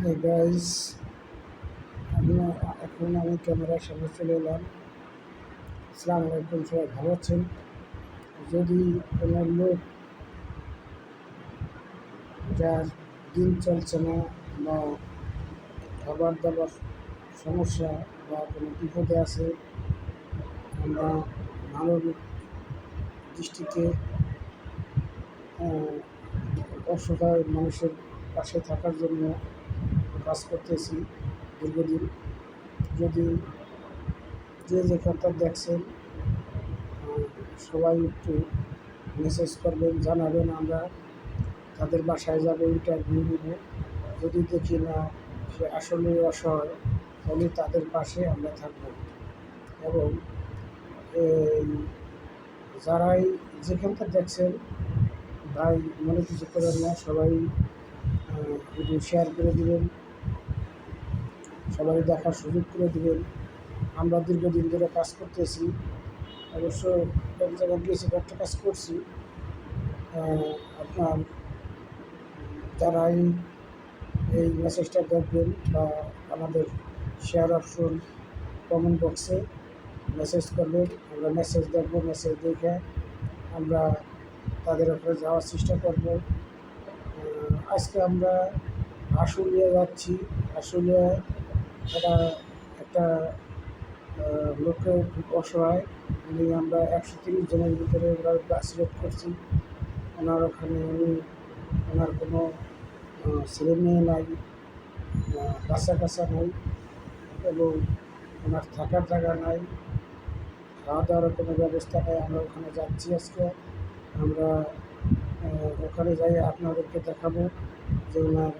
Hi guys, আমি আমি ক্যামেরার সামনে চলে এলাম। আসসালামু আলাইকুম, সবাই ভালো আছেন? যদি কোনো লোক যার দিন চলছে না বা খাবার দাবার সমস্যা বা কোনো বিপদে আছে, আমরা মানবিক দৃষ্টিতে আহ, অসহায় মানুষের পাশে থাকার জন্য কাজ করতেছি দীর্ঘদিন। যদি যে যেখানটা দেখছেন, সবাই একটু মেসেজ করবেন, জানাবেন। আমরা তাদের বাসায় যাব, ইন্টারভিউ নেব। যদি দেখি না সে আসলে অসহায়, তাহলে তাদের পাশে আমরা থাকব। এবং এই যারাই যেখানটা দেখছেন, ভাই মনে কিছু করেন না, সবাই ভিডিও শেয়ার করে দিবেন, সবাই দেখার সুযোগ করে দিবেন। আমরা দীর্ঘদিন ধরে কাজ করতেছি, অবশ্য এক জায়গায় গিয়েছি, একটা কাজ করছি। আপনার যারাই এই মেসেজটা দেখবেন বা আমাদের শেয়ার অপশন কমেন্ট বক্সে মেসেজ করবেন, আমরা মেসেজ দেখব। মেসেজ দেখে আমরা তাদের উপরে যাওয়ার চেষ্টা করব। আজকে আমরা আশুলিয়া যাচ্ছি। আশুলিয়া এটা একটা লোকের খুব অসহায়। আমরা 130 জনের ভিতরে সিলেক্ট করছি। ওখানে ওনার কোনো ছেলে মেয়ে নাই, বাচ্চা কাচ্চা নাই, এবং ওনার থাকার জায়গা নাই, খাওয়া দাওয়ার কোনো ব্যবস্থা নেই। আমরা ওখানে যাচ্ছি আজকে। আমরা ওখানে যাই আপনাদেরকে দেখাবো যে ওনার